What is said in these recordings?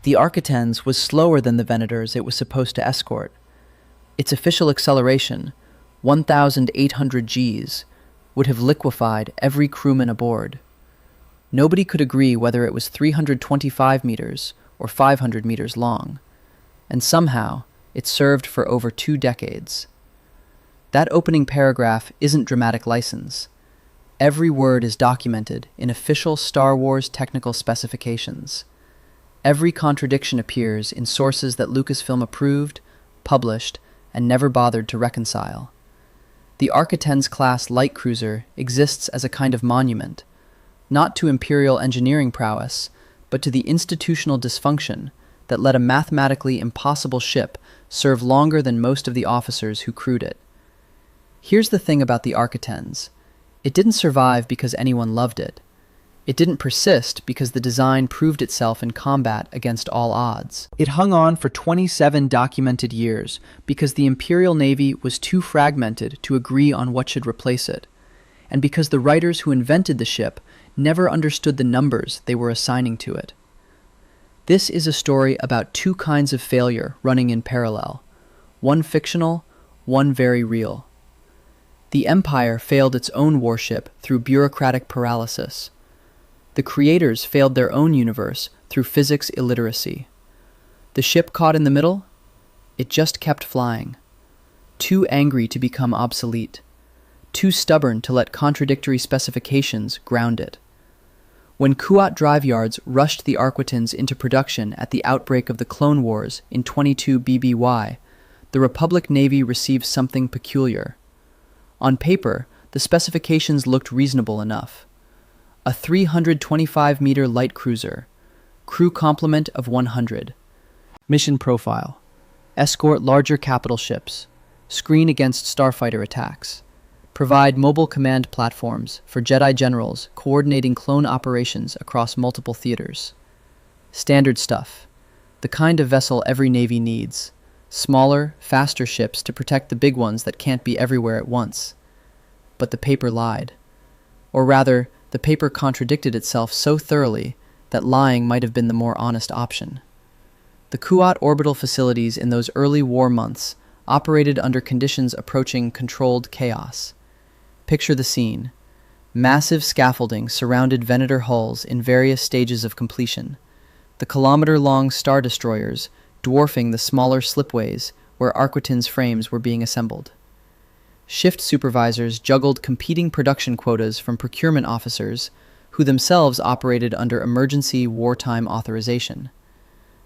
The Architens was slower than the Venators it was supposed to escort. Its official acceleration, 1,800 Gs, would have liquefied every crewman aboard. Nobody could agree whether it was 325 meters or 500 meters long, and somehow it served for over 2 decades. That opening paragraph isn't dramatic license. Every word is documented in official Star Wars technical specifications. Every contradiction appears in sources that Lucasfilm approved, published, and never bothered to reconcile. The Architens-class light cruiser exists as a kind of monument, not to imperial engineering prowess, but to the institutional dysfunction that let a mathematically impossible ship serve longer than most of the officers who crewed it. Here's the thing about the Architens. It didn't survive because anyone loved it. It didn't persist because the design proved itself in combat against all odds. It hung on for 27 documented years because the Imperial Navy was too fragmented to agree on what should replace it, and because the writers who invented the ship never understood the numbers they were assigning to it. This is a story about 2 kinds of failure running in parallel, one fictional, one very real. The Empire failed its own warship through bureaucratic paralysis. The creators failed their own universe through physics illiteracy. The ship caught in the middle? It just kept flying. Too angry to become obsolete. Too stubborn to let contradictory specifications ground it. When Kuat drive yards rushed the Arquitens into production at the outbreak of the Clone Wars in 22 BBY, the Republic Navy received something peculiar. On paper, the specifications looked reasonable enough. A 325-meter light cruiser, crew complement of 100. Mission profile: escort larger capital ships, screen against starfighter attacks, provide mobile command platforms for Jedi generals coordinating clone operations across multiple theaters. Standard stuff, the kind of vessel every navy needs, smaller, faster ships to protect the big ones that can't be everywhere at once. But the paper lied. Or rather, the paper contradicted itself so thoroughly that lying might have been the more honest option. The Kuat orbital facilities in those early war months operated under conditions approaching controlled chaos. Picture the scene. Massive scaffolding surrounded Venator hulls in various stages of completion, the kilometer-long star destroyers dwarfing the smaller slipways where Arquitens frames were being assembled. Shift supervisors juggled competing production quotas from procurement officers, who themselves operated under emergency wartime authorization.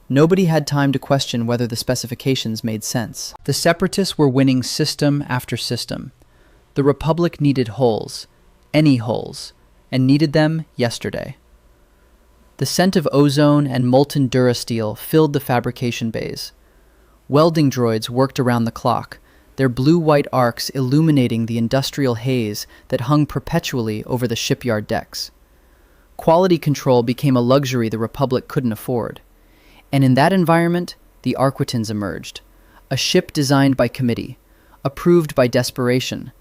Nobody had time to question whether the specifications made sense. The Separatists were winning system after system. The Republic needed holes, any holes, and needed them yesterday. The scent of ozone and molten durasteel filled the fabrication bays. Welding droids worked around the clock, their blue-white arcs illuminating the industrial haze that hung perpetually over the shipyard decks. Quality control became a luxury the Republic couldn't afford. And in that environment, the Arquitens emerged, a ship designed by committee, approved by desperation,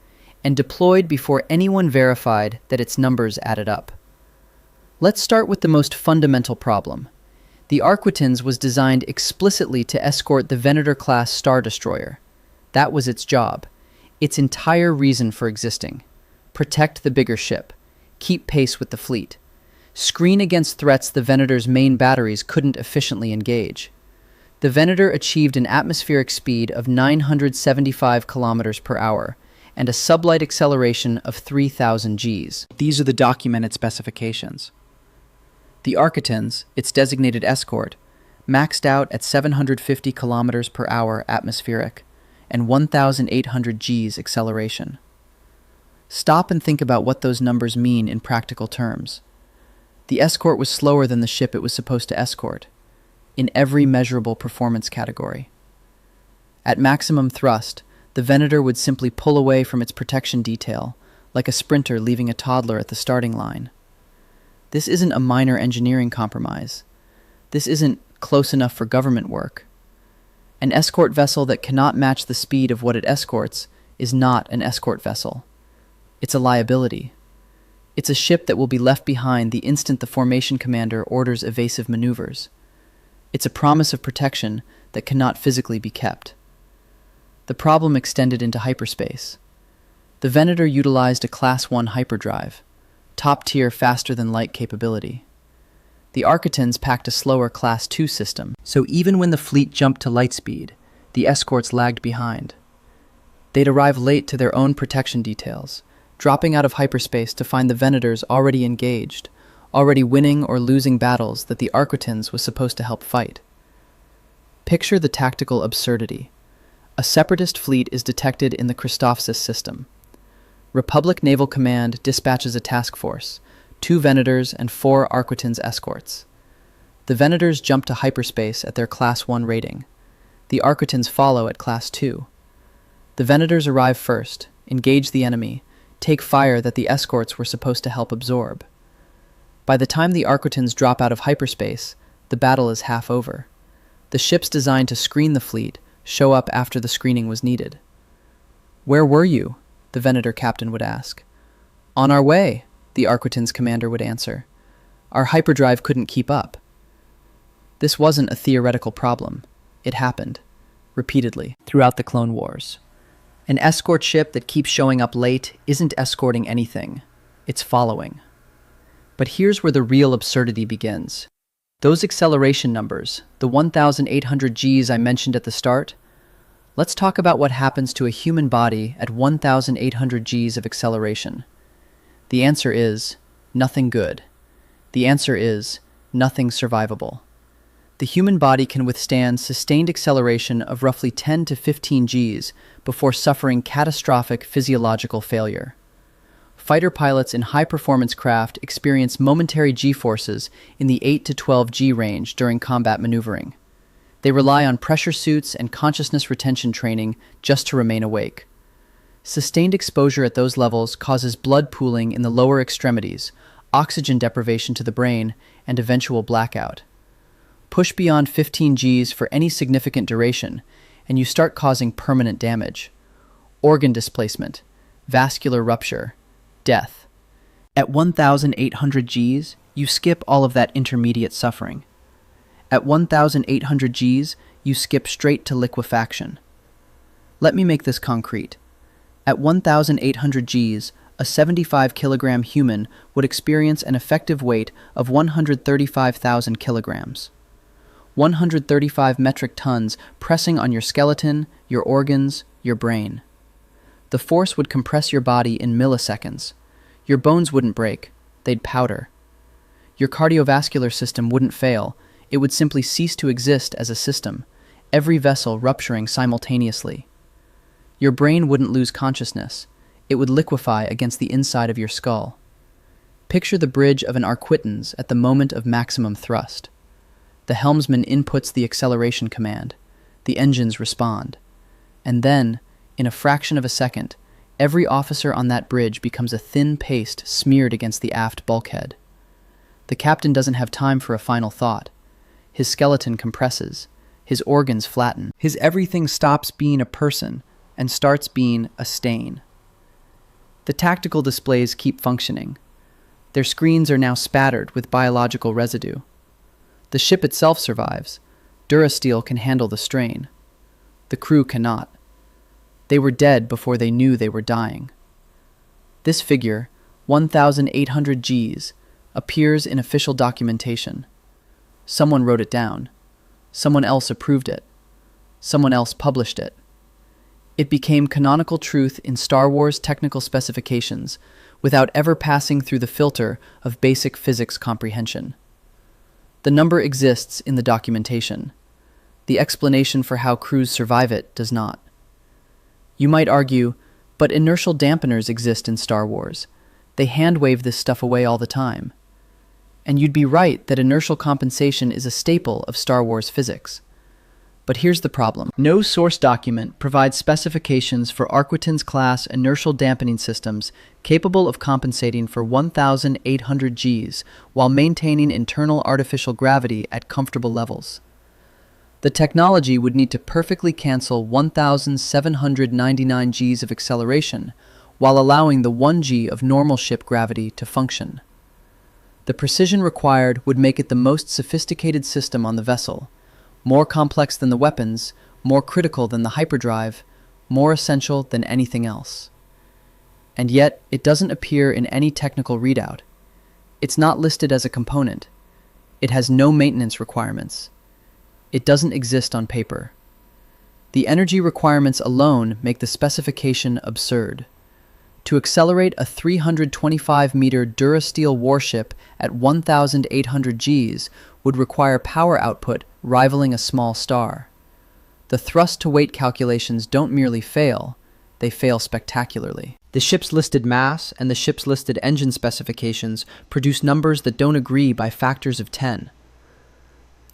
and deployed before anyone verified that its numbers added up. Let's start with the most fundamental problem. The Arquitens was designed explicitly to escort the Venator-class Star Destroyer. That was its job, its entire reason for existing. Protect the bigger ship, keep pace with the fleet, screen against threats the Venator's main batteries couldn't efficiently engage. The Venator achieved an atmospheric speed of 975 kilometers per hour and a sublight acceleration of 3,000 Gs. These are the documented specifications. The Arquitens, its designated escort, maxed out at 750 kilometers per hour atmospheric and 1,800 Gs acceleration. Stop and think about what those numbers mean in practical terms. The escort was slower than the ship it was supposed to escort, in every measurable performance category. At maximum thrust, the Venator would simply pull away from its protection detail, like a sprinter leaving a toddler at the starting line. This isn't a minor engineering compromise. This isn't close enough for government work. An escort vessel that cannot match the speed of what it escorts is not an escort vessel. It's a liability. It's a ship that will be left behind the instant the formation commander orders evasive maneuvers. It's a promise of protection that cannot physically be kept. The problem extended into hyperspace. The Venator utilized a Class 1 hyperdrive, top-tier faster-than-light capability. The Architans packed a slower Class 2 system, so even when the fleet jumped to light speed, the escorts lagged behind. They'd arrive late to their own protection details, dropping out of hyperspace to find the Venators already engaged, already winning or losing battles that the Architans was supposed to help fight. Picture the tactical absurdity. A separatist fleet is detected in the Christophsis system. Republic Naval Command dispatches a task force, 2 Venators and 4 Arquitans escorts. The Venators jump to hyperspace at their Class 1 rating. The Arquitans follow at Class 2. The Venators arrive first, engage the enemy, take fire that the escorts were supposed to help absorb. By the time the Arquitans drop out of hyperspace, the battle is half over. The ships designed to screen the fleet show up after the screening was needed. "Where were you?" the Venator captain would ask. "On our way," the Arquitans commander would answer. "Our hyperdrive couldn't keep up." This wasn't a theoretical problem. It happened, repeatedly, throughout the Clone Wars. An escort ship that keeps showing up late isn't escorting anything. It's following. But here's where the real absurdity begins. Those acceleration numbers, the 1,800 Gs I mentioned at the start, let's talk about what happens to a human body at 1,800 Gs of acceleration. The answer is nothing good. The answer is nothing survivable. The human body can withstand sustained acceleration of roughly 10 to 15 Gs before suffering catastrophic physiological failure. Fighter pilots in high-performance craft experience momentary G-forces in the 8 to 12 G range during combat maneuvering. They rely on pressure suits and consciousness retention training just to remain awake. Sustained exposure at those levels causes blood pooling in the lower extremities, oxygen deprivation to the brain, and eventual blackout. Push beyond 15 Gs for any significant duration, and you start causing permanent damage. Organ displacement, vascular rupture, death. At 1,800 Gs, you skip all of that intermediate suffering. At 1,800 Gs, you skip straight to liquefaction. Let me make this concrete. At 1,800 Gs, a 75-kilogram human would experience an effective weight of 135,000 kilograms. 135 metric tons pressing on your skeleton, your organs, your brain. The force would compress your body in milliseconds. Your bones wouldn't break, they'd powder. Your cardiovascular system wouldn't fail, it would simply cease to exist as a system, every vessel rupturing simultaneously. Your brain wouldn't lose consciousness, it would liquefy against the inside of your skull. Picture the bridge of an Arquitans at the moment of maximum thrust. The helmsman inputs the acceleration command, the engines respond, and then, in a fraction of a second, every officer on that bridge becomes a thin paste smeared against the aft bulkhead. The captain doesn't have time for a final thought. His skeleton compresses, his organs flatten, his everything stops being a person and starts being a stain. The tactical displays keep functioning. Their screens are now spattered with biological residue. The ship itself survives. Durasteel can handle the strain. The crew cannot. They were dead before they knew they were dying. This figure, 1,800 Gs, appears in official documentation. Someone wrote it down. Someone else approved it. Someone else published it. It became canonical truth in Star Wars technical specifications without ever passing through the filter of basic physics comprehension. The number exists in the documentation. The explanation for how crews survive it does not. You might argue, but inertial dampeners exist in Star Wars. They hand-wave this stuff away all the time. And you'd be right that inertial compensation is a staple of Star Wars physics. But here's the problem. No source document provides specifications for Arquitans-class inertial dampening systems capable of compensating for 1,800 Gs while maintaining internal artificial gravity at comfortable levels. The technology would need to perfectly cancel 1,799 Gs of acceleration while allowing the 1 G of normal ship gravity to function. The precision required would make it the most sophisticated system on the vessel, more complex than the weapons, more critical than the hyperdrive, more essential than anything else. And yet, it doesn't appear in any technical readout. It's not listed as a component. It has no maintenance requirements. It doesn't exist on paper. The energy requirements alone make the specification absurd. To accelerate a 325-meter Durasteel warship at 1,800 Gs would require power output rivaling a small star. The thrust-to-weight calculations don't merely fail, they fail spectacularly. The ship's listed mass and the ship's listed engine specifications produce numbers that don't agree by factors of 10.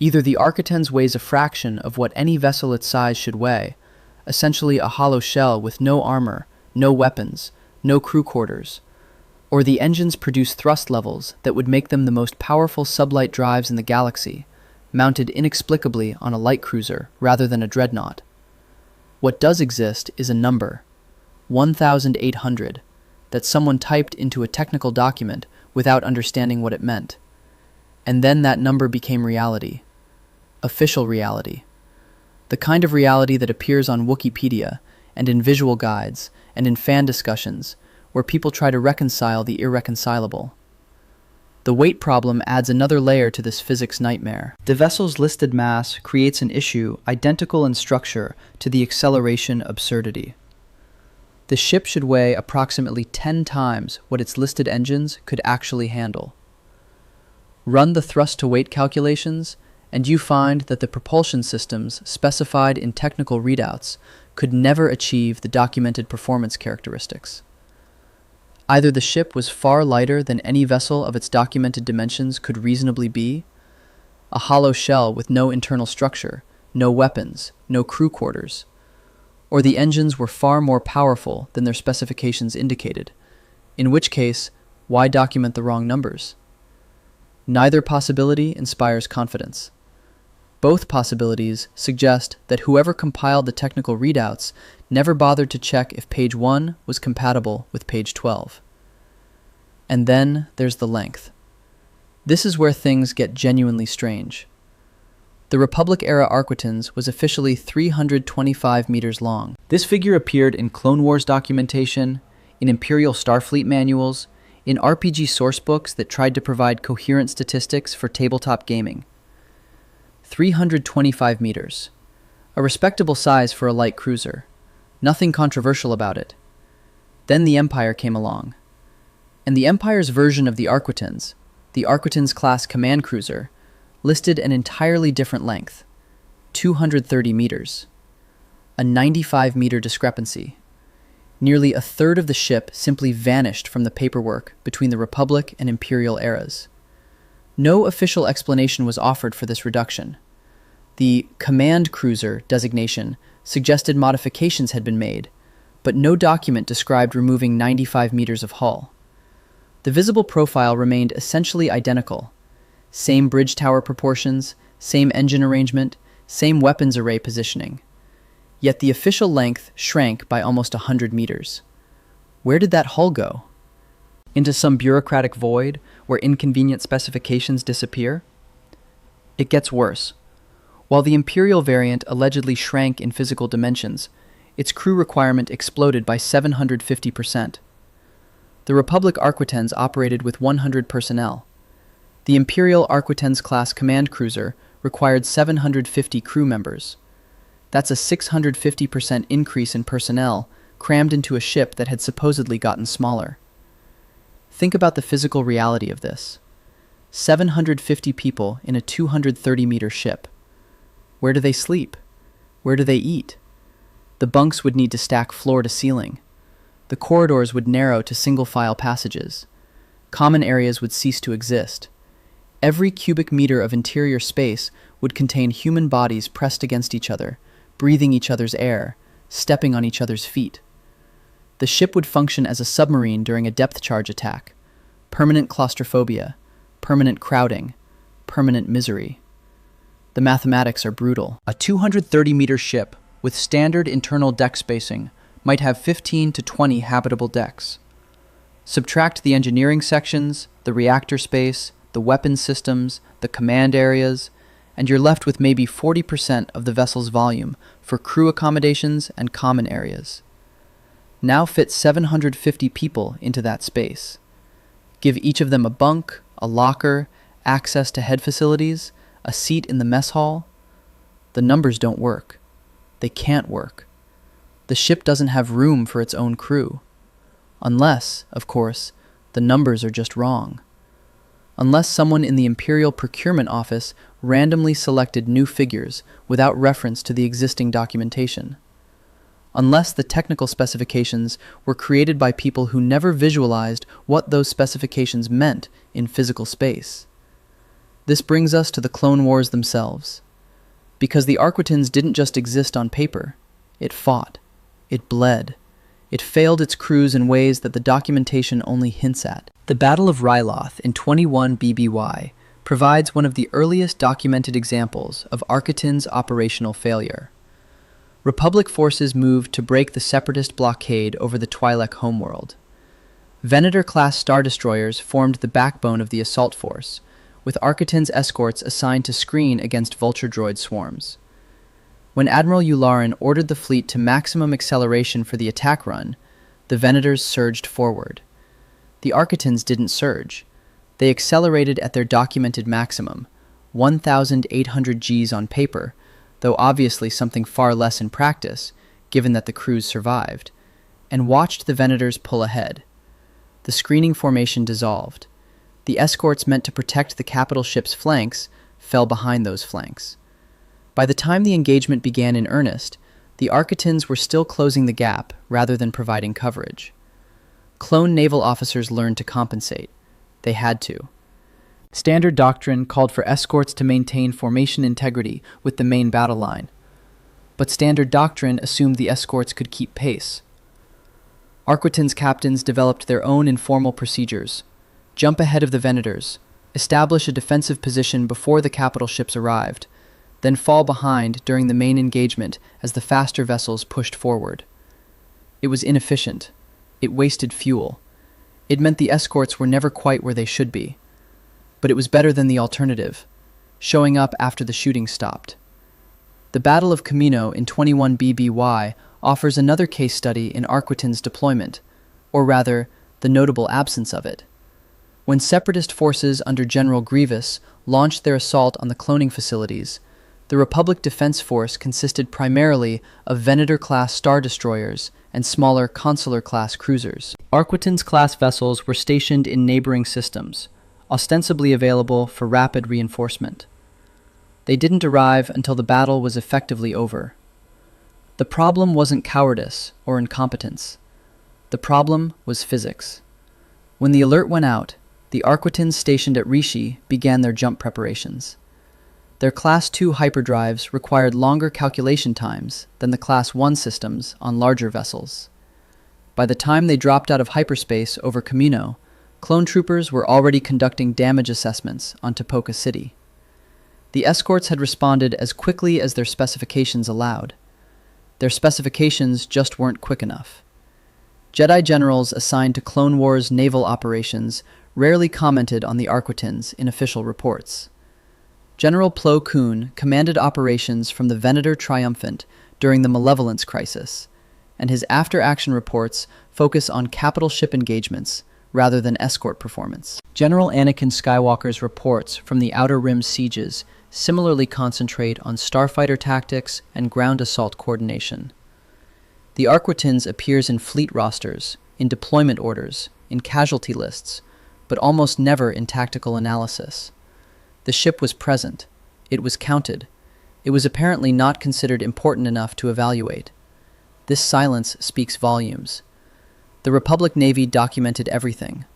Either the Architens weighs a fraction of what any vessel its size should weigh, essentially a hollow shell with no armor, no weapons, no crew quarters, or the engines produce thrust levels that would make them the most powerful sublight drives in the galaxy, mounted inexplicably on a light cruiser rather than a dreadnought. What does exist is a number, 1,800, that someone typed into a technical document without understanding what it meant. And then that number became reality. Official reality. The kind of reality that appears on Wikipedia and in visual guides and in fan discussions where people try to reconcile the irreconcilable. The weight problem adds another layer to this physics nightmare. The vessel's listed mass creates an issue identical in structure to the acceleration absurdity. The ship should weigh approximately 10 times what its listed engines could actually handle. Run the thrust-to-weight calculations, and you find that the propulsion systems specified in technical readouts could never achieve the documented performance characteristics. Either the ship was far lighter than any vessel of its documented dimensions could reasonably be, a hollow shell with no internal structure, no weapons, no crew quarters, or the engines were far more powerful than their specifications indicated, in which case, why document the wrong numbers? Neither possibility inspires confidence. Both possibilities suggest that whoever compiled the technical readouts never bothered to check if page 1 was compatible with page 12. And then there's the length. This is where things get genuinely strange. The Republic-era Arquitens was officially 325 meters long. This figure appeared in Clone Wars documentation, in Imperial Starfleet manuals, in RPG sourcebooks that tried to provide coherent statistics for tabletop gaming. 325 meters. A respectable size for a light cruiser. Nothing controversial about it. Then the Empire came along. And the Empire's version of the Arquitens class command cruiser, listed an entirely different length, 230 meters. A 95-meter discrepancy. Nearly a third of the ship simply vanished from the paperwork between the Republic and Imperial eras. No official explanation was offered for this reduction. The command cruiser designation suggested modifications had been made, but no document described removing 95 meters of hull. The visible profile remained essentially identical. Same bridge tower proportions, same engine arrangement, same weapons array positioning. Yet the official length shrank by almost 100 meters. Where did that hull go? Into some bureaucratic void where inconvenient specifications disappear? It gets worse. While the Imperial variant allegedly shrank in physical dimensions, its crew requirement exploded by 750%. The Republic Arquitens operated with 100 personnel. The Imperial Arquitens class command cruiser required 750 crew members. That's a 650% increase in personnel crammed into a ship that had supposedly gotten smaller. Think about the physical reality of this. 750 people in a 230-meter ship. Where do they sleep? Where do they eat? The bunks would need to stack floor to ceiling. The corridors would narrow to single-file passages. Common areas would cease to exist. Every cubic meter of interior space would contain human bodies pressed against each other, breathing each other's air, stepping on each other's feet. The ship would function as a submarine during a depth charge attack. Permanent claustrophobia, permanent crowding, permanent misery. The mathematics are brutal. A 230-meter ship with standard internal deck spacing might have 15 to 20 habitable decks. Subtract the engineering sections, the reactor space, the weapons systems, the command areas, and you're left with maybe 40% of the vessel's volume for crew accommodations and common areas. Now fit 750 people into that space. Give each of them a bunk, a locker, access to head facilities, a seat in the mess hall. The numbers don't work. They can't work. The ship doesn't have room for its own crew. Unless, of course, the numbers are just wrong. Unless someone in the Imperial Procurement Office randomly selected new figures without reference to the existing documentation. Unless the technical specifications were created by people who never visualized what those specifications meant in physical space. This brings us to the Clone Wars themselves. Because the Arquitans didn't just exist on paper, it fought, it bled, it failed its crews in ways that the documentation only hints at. The Battle of Ryloth in 21 BBY provides one of the earliest documented examples of Arquitans' operational failure. Republic forces moved to break the Separatist blockade over the Twi'lek homeworld. Venator-class Star Destroyers formed the backbone of the assault force, with Arquitans' escorts assigned to screen against Vulture droid swarms. When Admiral Yularen ordered the fleet to maximum acceleration for the attack run, the Venators surged forward. The Arquitans didn't surge. They accelerated at their documented maximum, 1,800 Gs on paper, though obviously something far less in practice, given that the crews survived, and watched the Venators pull ahead. The screening formation dissolved. The escorts meant to protect the capital ship's flanks fell behind those flanks. By the time the engagement began in earnest, the Arquitans were still closing the gap rather than providing coverage. Clone naval officers learned to compensate. They had to. Standard doctrine called for escorts to maintain formation integrity with the main battle line, but standard doctrine assumed the escorts could keep pace. Arquitans' captains developed their own informal procedures: jump ahead of the Venators, establish a defensive position before the capital ships arrived, then fall behind during the main engagement as the faster vessels pushed forward. It was inefficient. It wasted fuel. It meant the escorts were never quite where they should be. But it was better than the alternative, showing up after the shooting stopped. The Battle of Camino in 21 BBY offers another case study in Arquitans' deployment, or rather, the notable absence of it. When Separatist forces under General Grievous launched their assault on the cloning facilities, the Republic Defense Force consisted primarily of Venator-class Star Destroyers and smaller Consular-class cruisers. Arquitans-class vessels were stationed in neighboring systems, ostensibly available for rapid reinforcement. They didn't arrive until the battle was effectively over. The problem wasn't cowardice or incompetence. The problem was physics. When the alert went out, the Arquitans stationed at Rishi began their jump preparations. Their Class 2 hyperdrives required longer calculation times than the Class 1 systems on larger vessels. By the time they dropped out of hyperspace over Camino, clone troopers were already conducting damage assessments on Topoka City. The escorts had responded as quickly as their specifications allowed. Their specifications just weren't quick enough. Jedi generals assigned to Clone Wars naval operations rarely commented on the Arquitans in official reports. General Plo Koon commanded operations from the Venator Triumphant during the Malevolence Crisis, and his after-action reports focus on capital ship engagements rather than escort performance. General Anakin Skywalker's reports from the Outer Rim sieges similarly concentrate on starfighter tactics and ground assault coordination. The Arquitans appears in fleet rosters, in deployment orders, in casualty lists, but almost never in tactical analysis. The ship was present. It was counted. It was apparently not considered important enough to evaluate. This silence speaks volumes. The Republic Navy documented everything: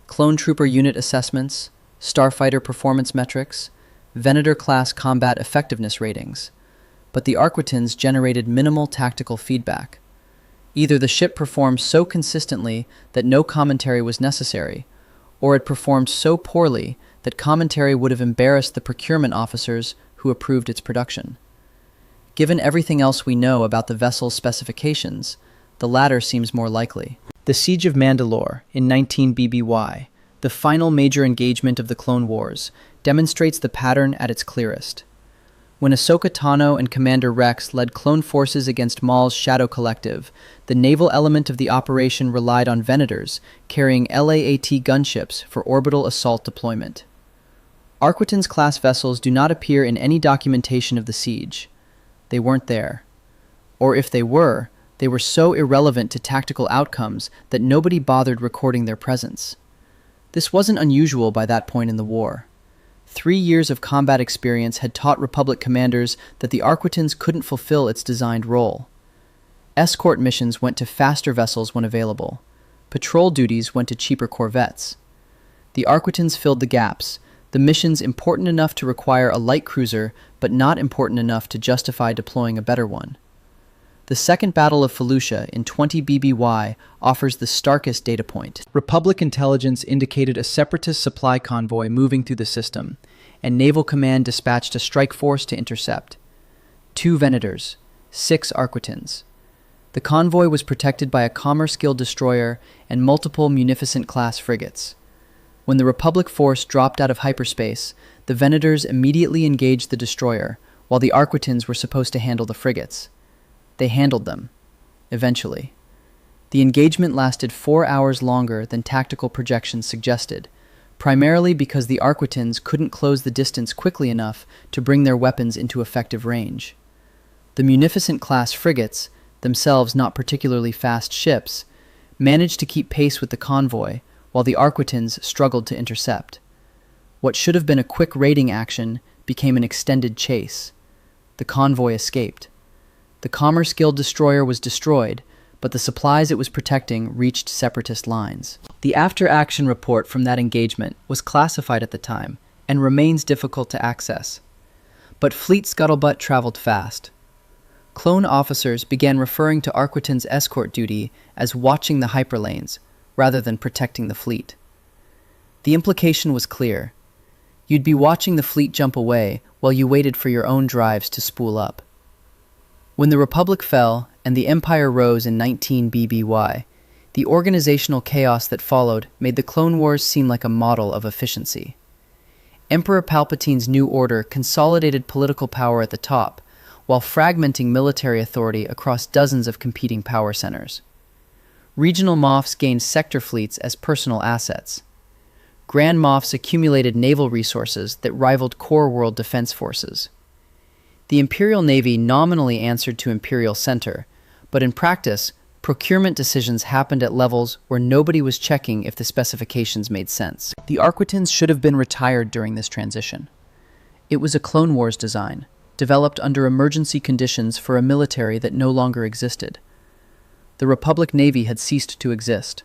clone trooper unit assessments, starfighter performance metrics, Venator-class combat effectiveness ratings, but the Arquitans generated minimal tactical feedback. Either the ship performed so consistently that no commentary was necessary, or it performed so poorly that commentary would have embarrassed the procurement officers who approved its production. Given everything else we know about the vessel's specifications, the latter seems more likely. The Siege of Mandalore in 19 BBY, the final major engagement of the Clone Wars, demonstrates the pattern at its clearest. When Ahsoka Tano and Commander Rex led clone forces against Maul's Shadow Collective, the naval element of the operation relied on Venators, carrying LAAT gunships for orbital assault deployment. Arquitens-class vessels do not appear in any documentation of the siege. They weren't there. Or if they were so irrelevant to tactical outcomes that nobody bothered recording their presence. This wasn't unusual by that point in the war. 3 years of combat experience had taught Republic commanders that the Arquitens couldn't fulfill its designed role. Escort missions went to faster vessels when available. Patrol duties went to cheaper corvettes. The Arquitens filled the gaps, the missions important enough to require a light cruiser, but not important enough to justify deploying a better one. The Second Battle of Fallujah in 20 BBY offers the starkest data point. Republic intelligence indicated a separatist supply convoy moving through the system, and Naval Command dispatched a strike force to intercept. 2 Venators, 6 Arquitens. The convoy was protected by a Commerce Guild destroyer and multiple Munificent-class frigates. When the Republic force dropped out of hyperspace, the Venators immediately engaged the destroyer, while the Arquitens were supposed to handle the frigates. They handled them, eventually. The engagement lasted 4 hours longer than tactical projections suggested, primarily because the Arquitens couldn't close the distance quickly enough to bring their weapons into effective range. The Munificent-class frigates, themselves not particularly fast ships, managed to keep pace with the convoy, while the Arquitens struggled to intercept. What should have been a quick raiding action became an extended chase. The convoy escaped. The Commerce Guild destroyer was destroyed, but the supplies it was protecting reached separatist lines. The after-action report from that engagement was classified at the time and remains difficult to access. But fleet scuttlebutt traveled fast. Clone officers began referring to Arquitens' escort duty as watching the hyperlanes, rather than protecting the fleet. The implication was clear. You'd be watching the fleet jump away while you waited for your own drives to spool up. When the Republic fell and the Empire rose in 19 BBY, the organizational chaos that followed made the Clone Wars seem like a model of efficiency. Emperor Palpatine's new order consolidated political power at the top, while fragmenting military authority across dozens of competing power centers. Regional Moffs gained sector fleets as personal assets. Grand Moffs accumulated naval resources that rivaled core world defense forces. The Imperial Navy nominally answered to Imperial Center, but in practice, procurement decisions happened at levels where nobody was checking if the specifications made sense. The Arquitens should have been retired during this transition. It was a Clone Wars design, developed under emergency conditions for a military that no longer existed. The Republic Navy had ceased to exist.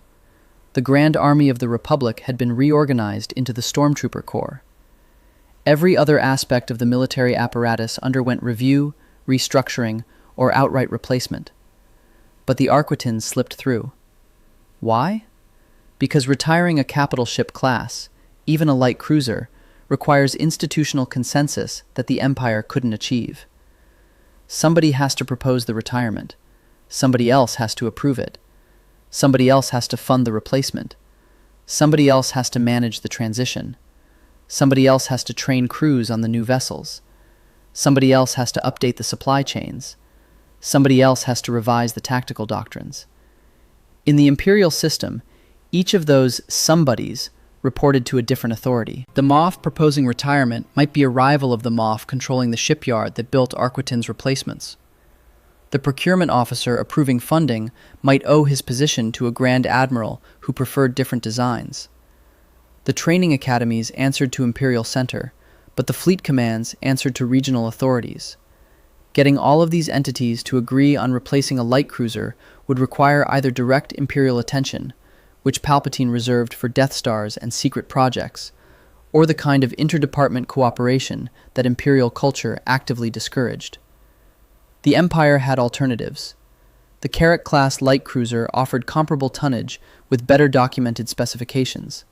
The Grand Army of the Republic had been reorganized into the Stormtrooper Corps. Every other aspect of the military apparatus underwent review, restructuring, or outright replacement. But the Arquitens slipped through. Why? Because retiring a capital ship class, even a light cruiser, requires institutional consensus that the Empire couldn't achieve. Somebody has to propose the retirement. Somebody else has to approve it. Somebody else has to fund the replacement. Somebody else has to manage the transition. Somebody else has to train crews on the new vessels. Somebody else has to update the supply chains. Somebody else has to revise the tactical doctrines. In the Imperial system, each of those somebodies reported to a different authority. The Moff proposing retirement might be a rival of the Moff controlling the shipyard that built Arquitens' replacements. The procurement officer approving funding might owe his position to a Grand Admiral who preferred different designs. The training academies answered to Imperial Center, but the fleet commands answered to regional authorities. Getting all of these entities to agree on replacing a light cruiser would require either direct Imperial attention, which Palpatine reserved for Death Stars and secret projects, or the kind of interdepartment cooperation that Imperial culture actively discouraged. The Empire had alternatives. The Carrack-class light cruiser offered comparable tonnage with better documented specifications.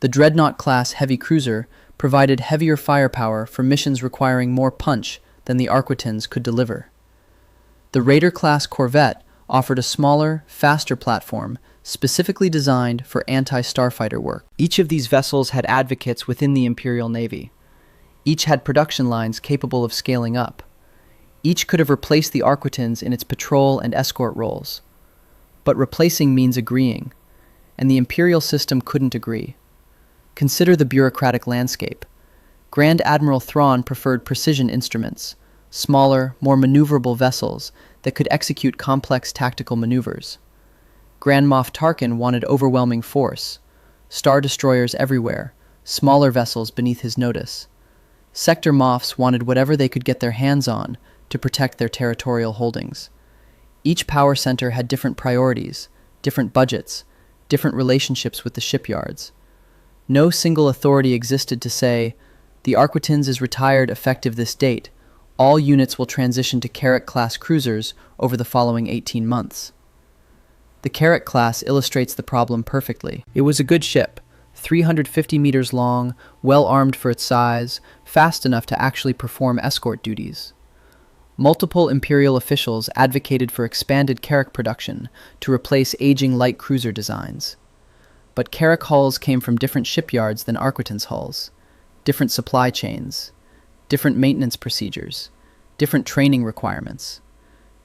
The Dreadnought-class heavy cruiser provided heavier firepower for missions requiring more punch than the Arquitens could deliver. The Raider-class corvette offered a smaller, faster platform specifically designed for anti-starfighter work. Each of these vessels had advocates within the Imperial Navy. Each had production lines capable of scaling up. Each could have replaced the Arquitans in its patrol and escort roles. But replacing means agreeing, and the Imperial system couldn't agree. Consider the bureaucratic landscape. Grand Admiral Thrawn preferred precision instruments, smaller, more maneuverable vessels that could execute complex tactical maneuvers. Grand Moff Tarkin wanted overwhelming force, star destroyers everywhere, smaller vessels beneath his notice. Sector Moffs wanted whatever they could get their hands on to protect their territorial holdings. Each power center had different priorities, different budgets, different relationships with the shipyards. No single authority existed to say, the Arquitans is retired effective this date. All units will transition to Carrack-class cruisers over the following 18 months. The Carrack class illustrates the problem perfectly. It was a good ship, 350 meters long, well armed for its size, fast enough to actually perform escort duties. Multiple Imperial officials advocated for expanded Carrack production to replace aging light cruiser designs. But Carrack hulls came from different shipyards than Arquitans' hulls, different supply chains, different maintenance procedures, different training requirements.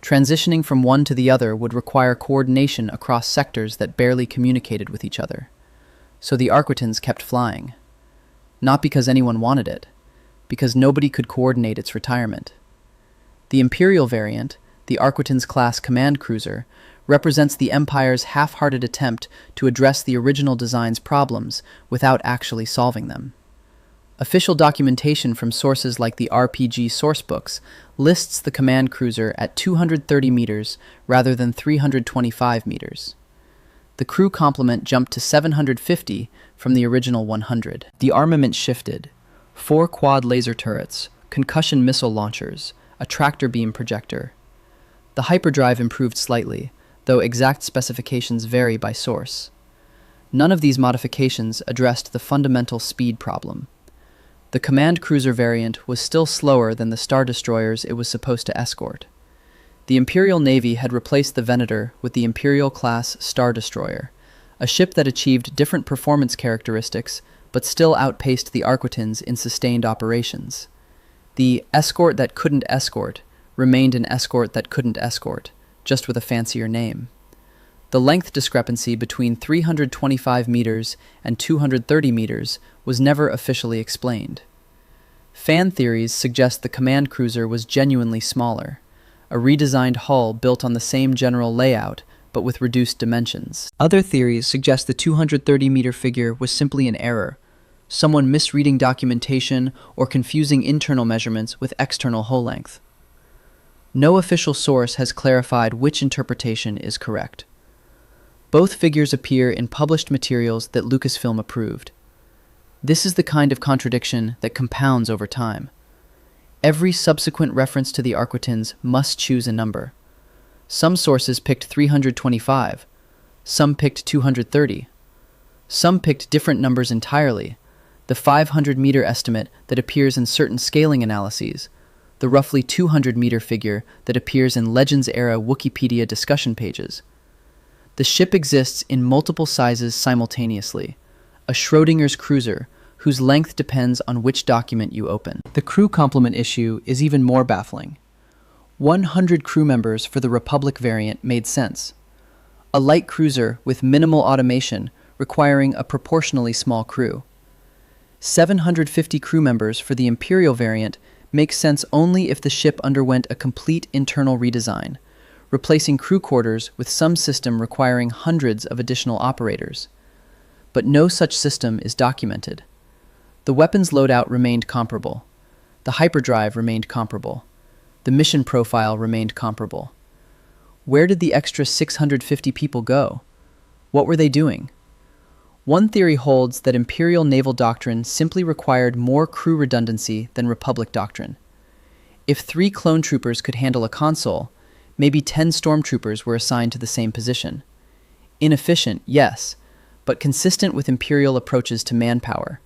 Transitioning from one to the other would require coordination across sectors that barely communicated with each other. So the Arquitans kept flying. Not because anyone wanted it, because nobody could coordinate its retirement. The Imperial variant, the Arquitans-class command cruiser, represents the Empire's half-hearted attempt to address the original design's problems without actually solving them. Official documentation from sources like the RPG sourcebooks lists the command cruiser at 230 meters rather than 325 meters. The crew complement jumped to 750 from the original 100. The armament shifted. 4 quad laser turrets, concussion missile launchers, a tractor beam projector. The hyperdrive improved slightly, though exact specifications vary by source. None of these modifications addressed the fundamental speed problem. The command cruiser variant was still slower than the star destroyers it was supposed to escort. The Imperial Navy had replaced the Venator with the Imperial-class Star Destroyer, a ship that achieved different performance characteristics but still outpaced the Arquitans in sustained operations. The escort that couldn't escort remained an escort that couldn't escort, just with a fancier name. The length discrepancy between 325 meters and 230 meters was never officially explained. Fan theories suggest the command cruiser was genuinely smaller, a redesigned hull built on the same general layout but with reduced dimensions. Other theories suggest the 230-meter figure was simply an error, someone misreading documentation or confusing internal measurements with external hull length. No official source has clarified which interpretation is correct. Both figures appear in published materials that Lucasfilm approved. This is the kind of contradiction that compounds over time. Every subsequent reference to the Arquitans must choose a number. Some sources picked 325, some picked 230. Some picked different numbers entirely, the 500-meter estimate that appears in certain scaling analyses, the roughly 200-meter figure that appears in Legends-era Wikipedia discussion pages. The ship exists in multiple sizes simultaneously, a Schrodinger's cruiser whose length depends on which document you open. The crew complement issue is even more baffling. 100 crew members for the Republic variant made sense. A light cruiser with minimal automation requiring a proportionally small crew. 750 crew members for the Imperial variant makes sense only if the ship underwent a complete internal redesign, replacing crew quarters with some system requiring hundreds of additional operators. But no such system is documented. The weapons loadout remained comparable. The hyperdrive remained comparable. The mission profile remained comparable. Where did the extra 650 people go? What were they doing? One theory holds that Imperial naval doctrine simply required more crew redundancy than Republic doctrine. If 3 clone troopers could handle a console, maybe 10 stormtroopers were assigned to the same position. Inefficient, yes, but consistent with Imperial approaches to manpower,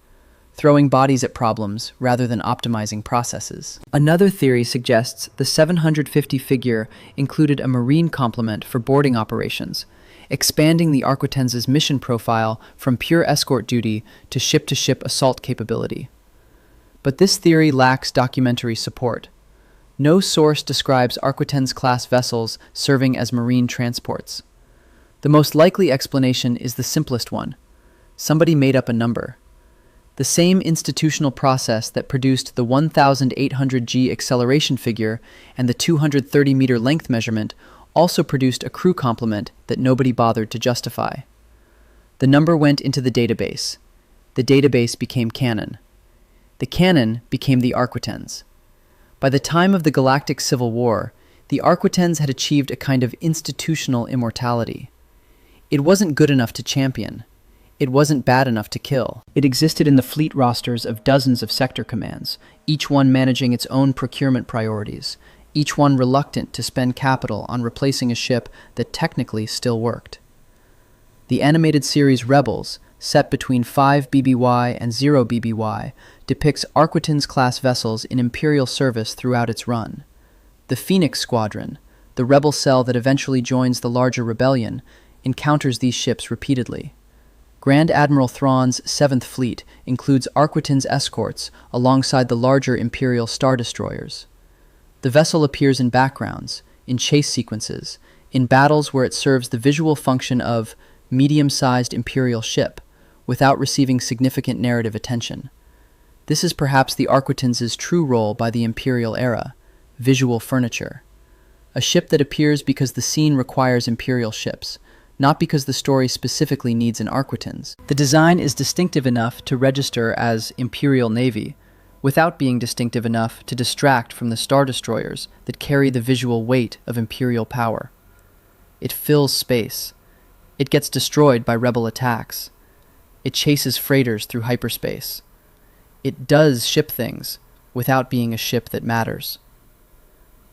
throwing bodies at problems rather than optimizing processes. Another theory suggests the 750 figure included a marine complement for boarding operations, expanding the Arquitans' mission profile from pure escort duty to ship-to-ship assault capability. But this theory lacks documentary support. No source describes Arquitens-class vessels serving as marine transports. The most likely explanation is the simplest one. Somebody made up a number. The same institutional process that produced the 1,800 g acceleration figure and the 230-meter length measurement also produced a crew complement that nobody bothered to justify. The number went into the database. The database became canon. The canon became the Arquitens. By the time of the Galactic Civil War, the Arquitens had achieved a kind of institutional immortality. It wasn't good enough to champion. It wasn't bad enough to kill. It existed in the fleet rosters of dozens of sector commands, each one managing its own procurement priorities, each one reluctant to spend capital on replacing a ship that technically still worked. The animated series Rebels, set between 5 BBY and 0 BBY, depicts Arquitens-class vessels in Imperial service throughout its run. The Phoenix Squadron, the rebel cell that eventually joins the larger rebellion, encounters these ships repeatedly. Grand Admiral Thrawn's 7th Fleet includes Arquitens escorts alongside the larger Imperial Star Destroyers. The vessel appears in backgrounds, in chase sequences, in battles where it serves the visual function of medium-sized Imperial ship, without receiving significant narrative attention. This is perhaps the Arquitens' true role by the Imperial era, visual furniture. A ship that appears because the scene requires Imperial ships, not because the story specifically needs an Arquitens. The design is distinctive enough to register as Imperial Navy, without being distinctive enough to distract from the Star Destroyers that carry the visual weight of Imperial power. It fills space. It gets destroyed by rebel attacks. It chases freighters through hyperspace. It does ship things without being a ship that matters.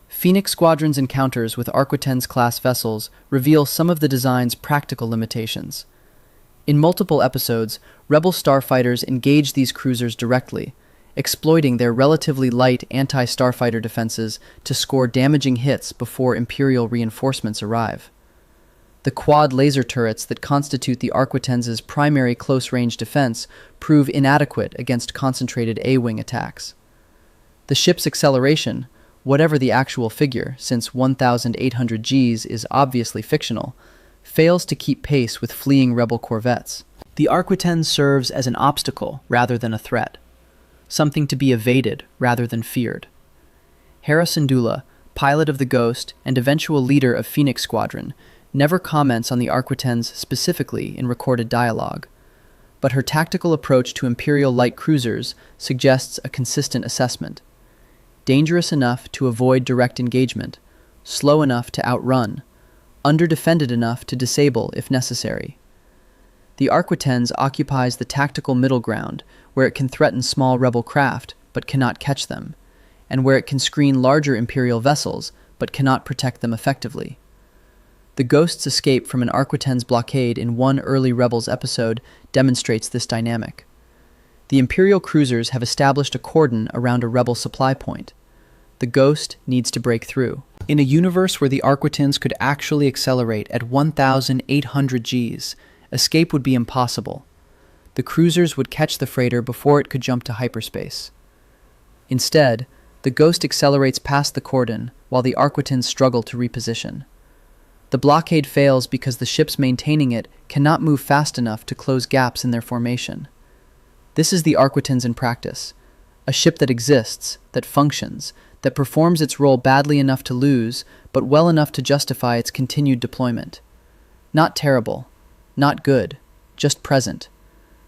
Phoenix Squadron's encounters with Arquitens-class vessels reveal some of the design's practical limitations. In multiple episodes, rebel starfighters engage these cruisers directly, exploiting their relatively light anti-starfighter defenses to score damaging hits before Imperial reinforcements arrive. The quad laser turrets that constitute the Arquitens' primary close-range defense prove inadequate against concentrated A-wing attacks. The ship's acceleration, whatever the actual figure, since 1,800 Gs is obviously fictional, fails to keep pace with fleeing rebel corvettes. The Arquitens serves as an obstacle rather than a threat, something to be evaded rather than feared. Hera Syndulla, pilot of the Ghost and eventual leader of Phoenix Squadron, never comments on the Arquitens specifically in recorded dialogue, but her tactical approach to Imperial light cruisers suggests a consistent assessment. Dangerous enough to avoid direct engagement, slow enough to outrun, underdefended enough to disable if necessary. The Arquitens occupies the tactical middle ground where it can threaten small rebel craft but cannot catch them, and where it can screen larger Imperial vessels but cannot protect them effectively. The Ghost's escape from an Arquitens blockade in one early Rebels episode demonstrates this dynamic. The Imperial cruisers have established a cordon around a Rebel supply point. The Ghost needs to break through. In a universe where the Arquitens could actually accelerate at 1,800 Gs, escape would be impossible. The cruisers would catch the freighter before it could jump to hyperspace. Instead, the Ghost accelerates past the cordon while the Arquitens struggle to reposition. The blockade fails because the ships maintaining it cannot move fast enough to close gaps in their formation. This is the Arquitens in practice, a ship that exists, that functions, that performs its role badly enough to lose, but well enough to justify its continued deployment. Not terrible, not good, just present.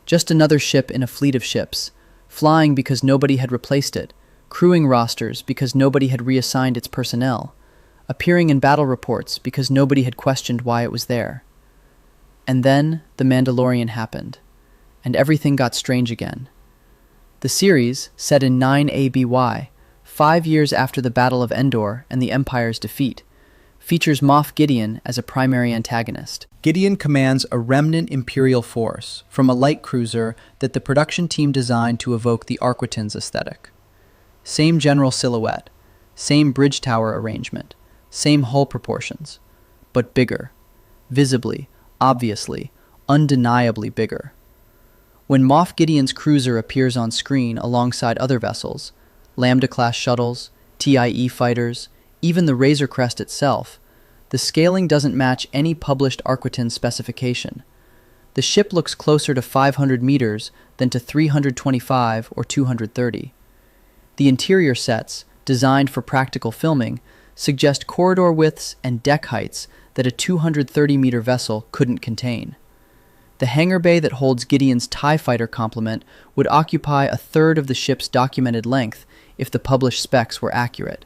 Just another ship in a fleet of ships, flying because nobody had replaced it, crewing rosters because nobody had reassigned its personnel, appearing in battle reports because nobody had questioned why it was there. And then the Mandalorian happened, and everything got strange again. The series, set in 9 ABY, 5 years after the Battle of Endor and the Empire's defeat, features Moff Gideon as a primary antagonist. Gideon commands a remnant Imperial force from a light cruiser that the production team designed to evoke the Arquitens aesthetic. Same general silhouette, same bridge tower arrangement, same hull proportions, but bigger, visibly, obviously, undeniably bigger. When Moff Gideon's cruiser appears on screen alongside other vessels, Lambda-class shuttles, TIE fighters, even the Razor Crest itself, the scaling doesn't match any published Arquitens specification. The ship looks closer to 500 meters than to 325 or 230. The interior sets, designed for practical filming, suggest corridor widths and deck heights that a 230-meter vessel couldn't contain. The hangar bay that holds Gideon's TIE fighter complement would occupy a third of the ship's documented length if the published specs were accurate.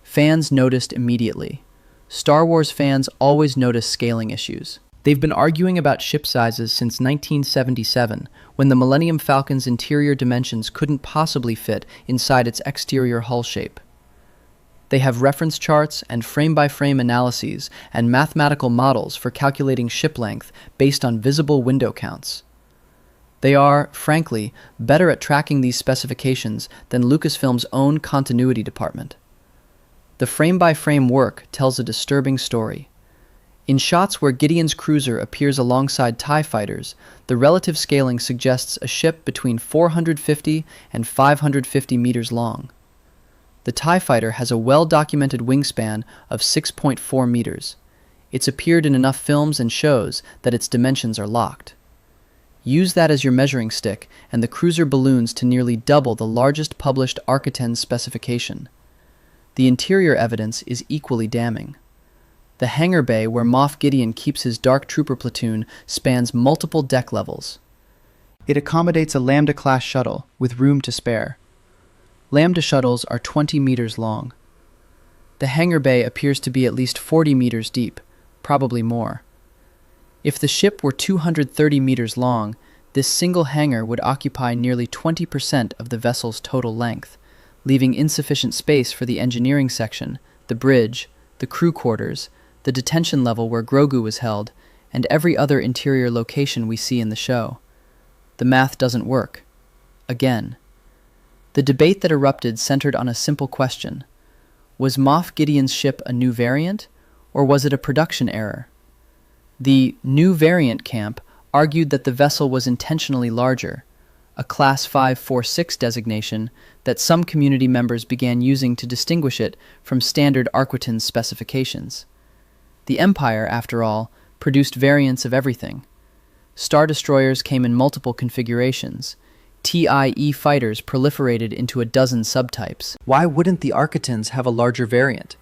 Fans noticed immediately. Star Wars fans always notice scaling issues. They've been arguing about ship sizes since 1977, when the Millennium Falcon's interior dimensions couldn't possibly fit inside its exterior hull shape. They have reference charts and frame-by-frame analyses and mathematical models for calculating ship length based on visible window counts. They are, frankly, better at tracking these specifications than Lucasfilm's own continuity department. The frame-by-frame work tells a disturbing story. In shots where Gideon's cruiser appears alongside TIE fighters, the relative scaling suggests a ship between 450 and 550 meters long. The TIE fighter has a well-documented wingspan of 6.4 meters. It's appeared in enough films and shows that its dimensions are locked. Use that as your measuring stick, and the cruiser balloons to nearly double the largest published Arquitens specification. The interior evidence is equally damning. The hangar bay where Moff Gideon keeps his Dark Trooper platoon spans multiple deck levels. It accommodates a Lambda-class shuttle with room to spare. Lambda shuttles are 20 meters long. The hangar bay appears to be at least 40 meters deep, probably more. If the ship were 230 meters long, this single hangar would occupy nearly 20% of the vessel's total length, leaving insufficient space for the engineering section, the bridge, the crew quarters, the detention level where Grogu was held, and every other interior location we see in the show. The math doesn't work. Again. The debate that erupted centered on a simple question. Was Moff Gideon's ship a new variant, or was it a production error? The new variant camp argued that the vessel was intentionally larger, a Class 546 designation that some community members began using to distinguish it from standard Arquitens specifications. The Empire, after all, produced variants of everything. Star Destroyers came in multiple configurations. TIE fighters proliferated into a dozen subtypes. Why wouldn't the Arquitens have a larger variant,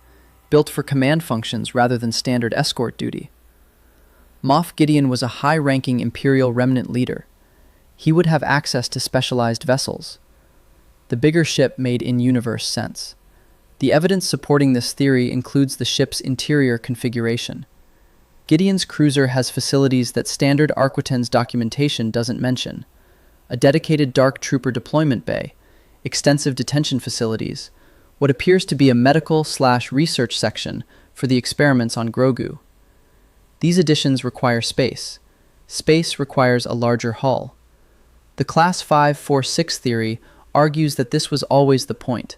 built for command functions rather than standard escort duty? Moff Gideon was a high-ranking Imperial Remnant leader. He would have access to specialized vessels. The bigger ship made in-universe sense. The evidence supporting this theory includes the ship's interior configuration. Gideon's cruiser has facilities that standard Arquitens documentation doesn't mention. A dedicated Dark Trooper deployment bay, extensive detention facilities, what appears to be a medical/research section for the experiments on Grogu. These additions require space. Space requires a larger hull. The Class 546 theory argues that this was always the point,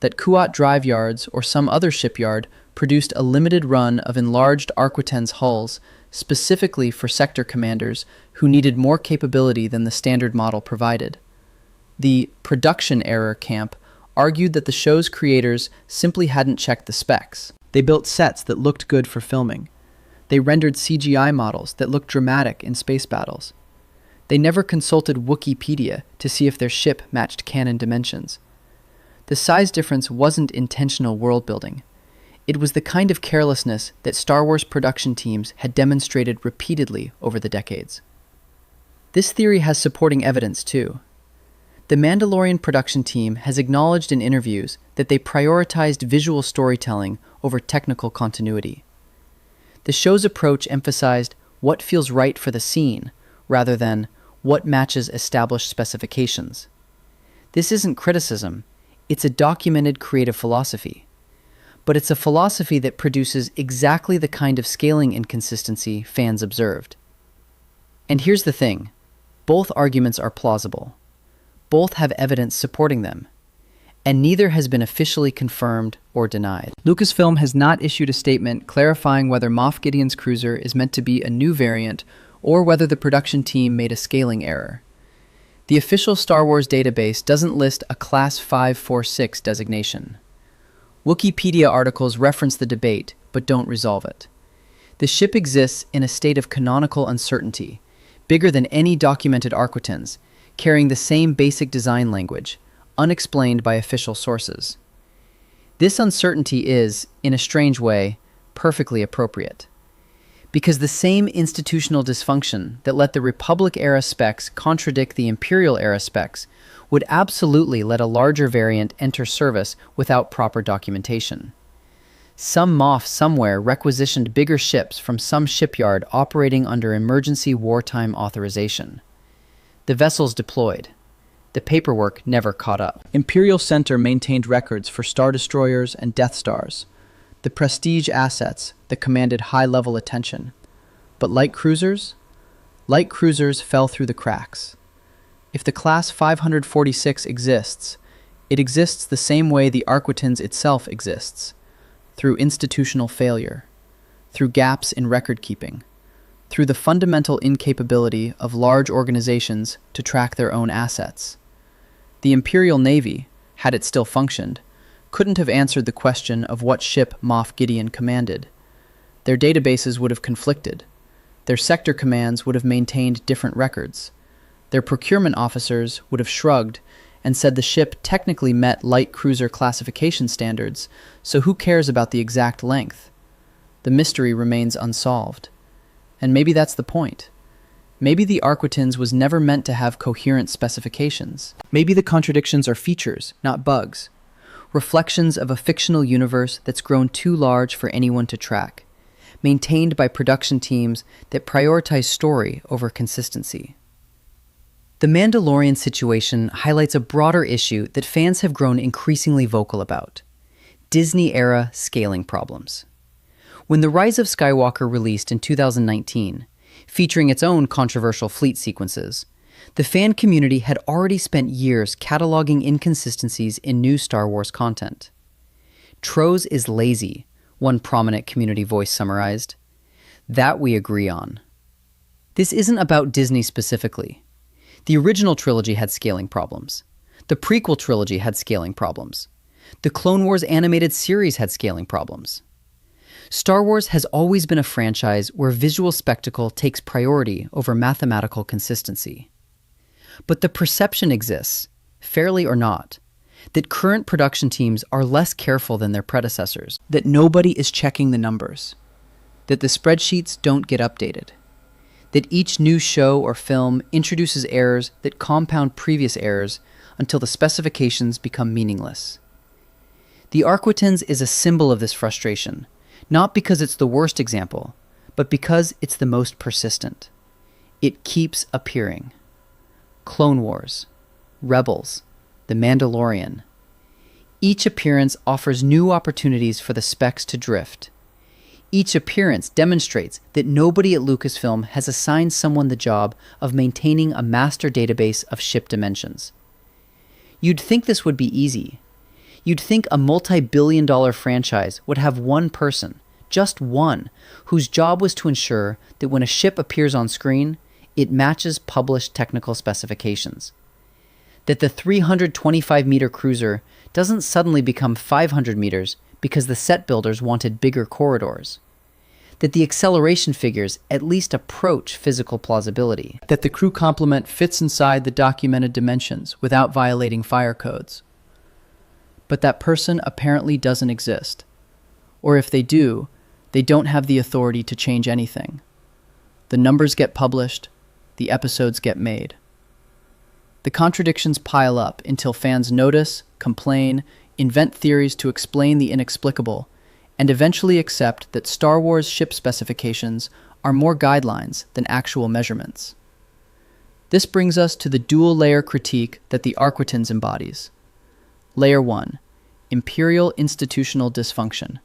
that Kuat Drive Yards or some other shipyard produced a limited run of enlarged Arquitens hulls specifically for sector commanders who needed more capability than the standard model provided. The production error camp argued that the show's creators simply hadn't checked the specs. They built sets that looked good for filming. They rendered CGI models that looked dramatic in space battles. They never consulted Wikipedia to see if their ship matched canon dimensions. The size difference wasn't intentional world building. It was the kind of carelessness that Star Wars production teams had demonstrated repeatedly over the decades. This theory has supporting evidence, too. The Mandalorian production team has acknowledged in interviews that they prioritized visual storytelling over technical continuity. The show's approach emphasized what feels right for the scene, rather than what matches established specifications. This isn't criticism, it's a documented creative philosophy. But it's a philosophy that produces exactly the kind of scaling inconsistency fans observed. And here's the thing. Both arguments are plausible. Both have evidence supporting them. And neither has been officially confirmed or denied. Lucasfilm has not issued a statement clarifying whether Moff Gideon's cruiser is meant to be a new variant or whether the production team made a scaling error. The official Star Wars database doesn't list a Class 546 designation. Wikipedia articles reference the debate, but don't resolve it. The ship exists in a state of canonical uncertainty, bigger than any documented Arquitans, carrying the same basic design language, unexplained by official sources. This uncertainty is, in a strange way, perfectly appropriate. Because the same institutional dysfunction that let the Republic-era specs contradict the Imperial-era specs would absolutely let a larger variant enter service without proper documentation. Some MOF somewhere requisitioned bigger ships from some shipyard operating under emergency wartime authorization. The vessels deployed. The paperwork never caught up. Imperial Center maintained records for Star Destroyers and Death Stars, the prestige assets that commanded high-level attention. But light cruisers? Light cruisers fell through the cracks. If the Class 546 exists, it exists the same way the Arquitans itself exists, through institutional failure, through gaps in record-keeping, through the fundamental incapability of large organizations to track their own assets. The Imperial Navy, had it still functioned, couldn't have answered the question of what ship Moff Gideon commanded. Their databases would have conflicted. Their sector commands would have maintained different records. Their procurement officers would have shrugged and said the ship technically met light cruiser classification standards, so who cares about the exact length? The mystery remains unsolved. And maybe that's the point. Maybe the Arquitans was never meant to have coherent specifications. Maybe the contradictions are features, not bugs. Reflections of a fictional universe that's grown too large for anyone to track, maintained by production teams that prioritize story over consistency. The Mandalorian situation highlights a broader issue that fans have grown increasingly vocal about: Disney-era scaling problems. When The Rise of Skywalker released in 2019, featuring its own controversial fleet sequences, the fan community had already spent years cataloging inconsistencies in new Star Wars content. Troz is lazy, one prominent community voice summarized. That we agree on. This isn't about Disney specifically. The original trilogy had scaling problems. The prequel trilogy had scaling problems. The Clone Wars animated series had scaling problems. Star Wars has always been a franchise where visual spectacle takes priority over mathematical consistency. But the perception exists, fairly or not, that current production teams are less careful than their predecessors, that nobody is checking the numbers, that the spreadsheets don't get updated, that each new show or film introduces errors that compound previous errors until the specifications become meaningless. The Arquitans is a symbol of this frustration, not because it's the worst example, but because it's the most persistent. It keeps appearing. Clone Wars, Rebels, The Mandalorian. Each appearance offers new opportunities for the specs to drift. Each appearance demonstrates that nobody at Lucasfilm has assigned someone the job of maintaining a master database of ship dimensions. You'd think this would be easy. You'd think a multi-billion-dollar franchise would have one person, just one, whose job was to ensure that when a ship appears on screen, it matches published technical specifications. That the 325-meter cruiser doesn't suddenly become 500 meters because the set builders wanted bigger corridors. That the acceleration figures at least approach physical plausibility. That the crew complement fits inside the documented dimensions without violating fire codes. But that person apparently doesn't exist. Or if they do, they don't have the authority to change anything. The numbers get published, the episodes get made. The contradictions pile up until fans notice, complain, invent theories to explain the inexplicable, and eventually accept that Star Wars ship specifications are more guidelines than actual measurements. This brings us to the dual-layer critique that the Arquitans embodies. Layer 1. Imperial institutional dysfunction.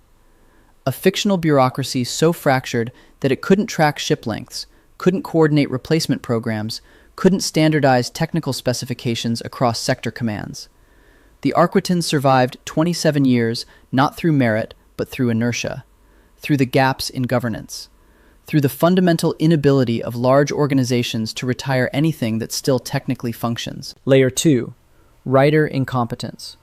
A fictional bureaucracy so fractured that it couldn't track ship lengths, couldn't coordinate replacement programs, couldn't standardize technical specifications across sector commands. The Arquitans survived 27 years not through merit, but through inertia, through the gaps in governance, through the fundamental inability of large organizations to retire anything that still technically functions. Layer 2. Writer incompetence.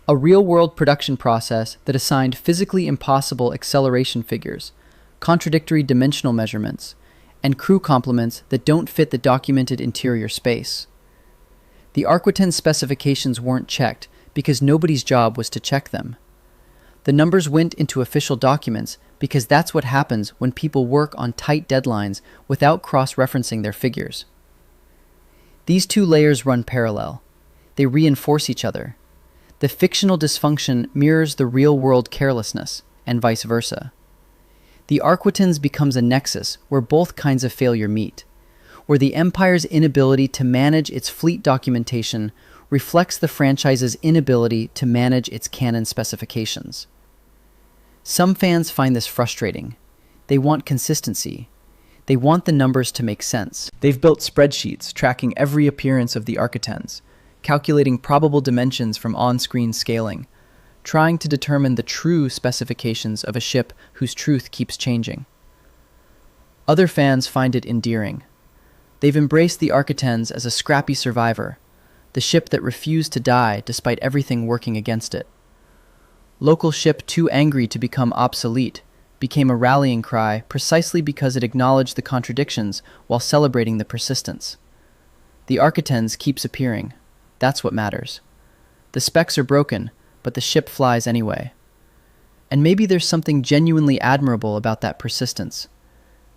A real-world production process that assigned physically impossible acceleration figures, contradictory dimensional measurements, and crew complements that don't fit the documented interior space. The Arquitens specifications weren't checked because nobody's job was to check them. The numbers went into official documents because that's what happens when people work on tight deadlines without cross-referencing their figures. These two layers run parallel. They reinforce each other. The fictional dysfunction mirrors the real-world carelessness, and vice versa. The Arquitens becomes a nexus where both kinds of failure meet, where the Empire's inability to manage its fleet documentation reflects the franchise's inability to manage its canon specifications. Some fans find this frustrating. They want consistency. They want the numbers to make sense. They've built spreadsheets tracking every appearance of the Arquitens, calculating probable dimensions from on-screen scaling, trying to determine the true specifications of a ship whose truth keeps changing. Other fans find it endearing. They've embraced the Arquitens as a scrappy survivor, the ship that refused to die despite everything working against it. Local ship too angry to become obsolete became a rallying cry precisely because it acknowledged the contradictions while celebrating the persistence. The Arquitens keeps appearing. That's what matters. The specs are broken, but the ship flies anyway. And maybe there's something genuinely admirable about that persistence.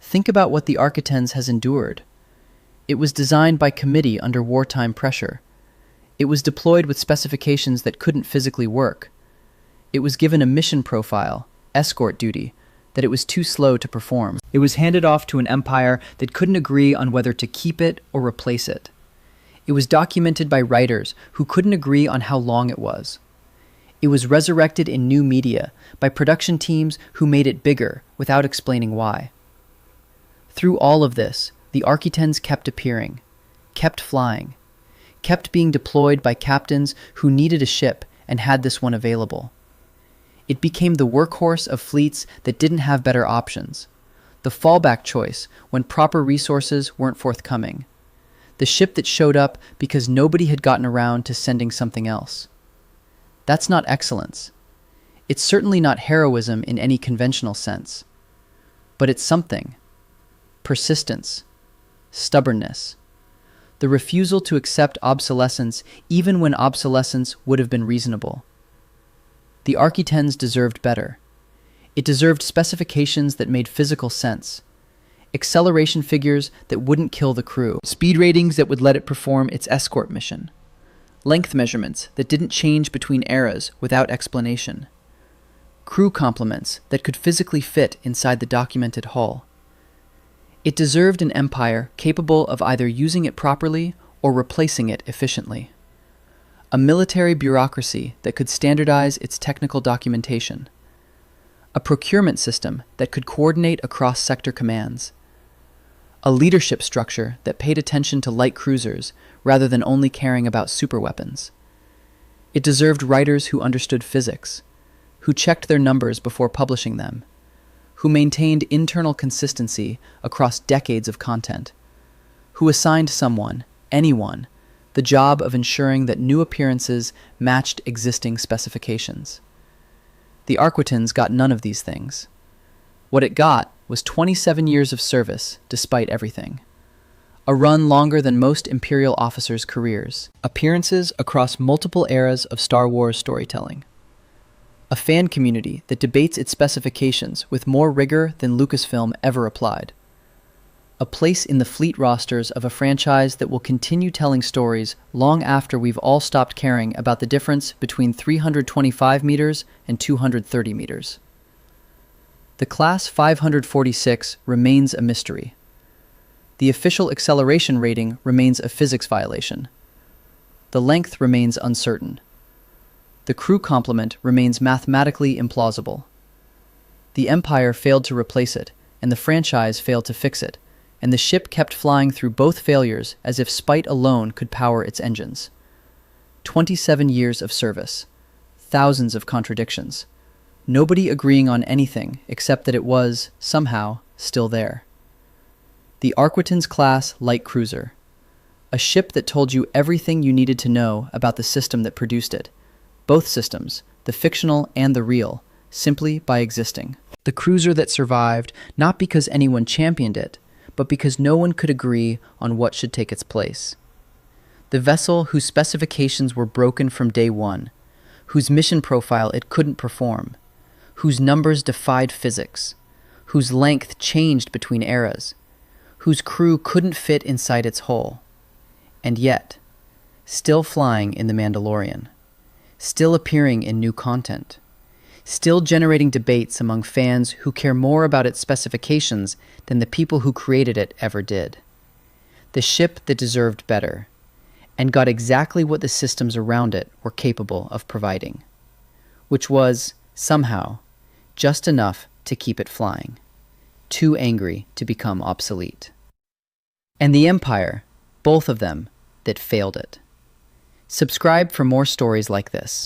Think about what the Arquitens has endured. It was designed by committee under wartime pressure. It was deployed with specifications that couldn't physically work. It was given a mission profile, escort duty, that it was too slow to perform. It was handed off to an empire that couldn't agree on whether to keep it or replace it. It was documented by writers who couldn't agree on how long it was. It was resurrected in new media by production teams who made it bigger without explaining why. Through all of this, the Arquitens kept appearing, kept flying, kept being deployed by captains who needed a ship and had this one available. It became the workhorse of fleets that didn't have better options, the fallback choice when proper resources weren't forthcoming, the ship that showed up because nobody had gotten around to sending something else. That's not excellence. It's certainly not heroism in any conventional sense. But it's something. Persistence. Stubbornness. The refusal to accept obsolescence even when obsolescence would have been reasonable. The Arquitens deserved better. It deserved specifications that made physical sense. Acceleration figures that wouldn't kill the crew. Speed ratings that would let it perform its escort mission. Length measurements that didn't change between eras without explanation. Crew complements that could physically fit inside the documented hull. It deserved an empire capable of either using it properly or replacing it efficiently. A military bureaucracy that could standardize its technical documentation. A procurement system that could coordinate across sector commands. A leadership structure that paid attention to light cruisers rather than only caring about superweapons. It deserved writers who understood physics, who checked their numbers before publishing them, who maintained internal consistency across decades of content, who assigned someone, anyone, the job of ensuring that new appearances matched existing specifications. The Arquitens got none of these things. What it got was 27 years of service, despite everything. A run longer than most Imperial officers' careers. Appearances across multiple eras of Star Wars storytelling. A fan community that debates its specifications with more rigor than Lucasfilm ever applied. A place in the fleet rosters of a franchise that will continue telling stories long after we've all stopped caring about the difference between 325 meters and 230 meters. The Class 546 remains a mystery. The official acceleration rating remains a physics violation. The length remains uncertain. The crew complement remains mathematically implausible. The Empire failed to replace it, and the franchise failed to fix it, and the ship kept flying through both failures as if spite alone could power its engines. 27 years of service. Thousands of contradictions. Nobody agreeing on anything except that it was, somehow, still there. The Arquitens-class light cruiser, a ship that told you everything you needed to know about the system that produced it, both systems, the fictional and the real, simply by existing. The cruiser that survived not because anyone championed it, but because no one could agree on what should take its place. The vessel whose specifications were broken from day one, whose mission profile it couldn't perform, whose numbers defied physics, whose length changed between eras, whose crew couldn't fit inside its hull. And yet, still flying in the Mandalorian, still appearing in new content, still generating debates among fans who care more about its specifications than the people who created it ever did. The ship that deserved better, and got exactly what the systems around it were capable of providing, which was, somehow, just enough to keep it flying, too angry to become obsolete. And the Empire, both of them, that failed it. Subscribe for more stories like this.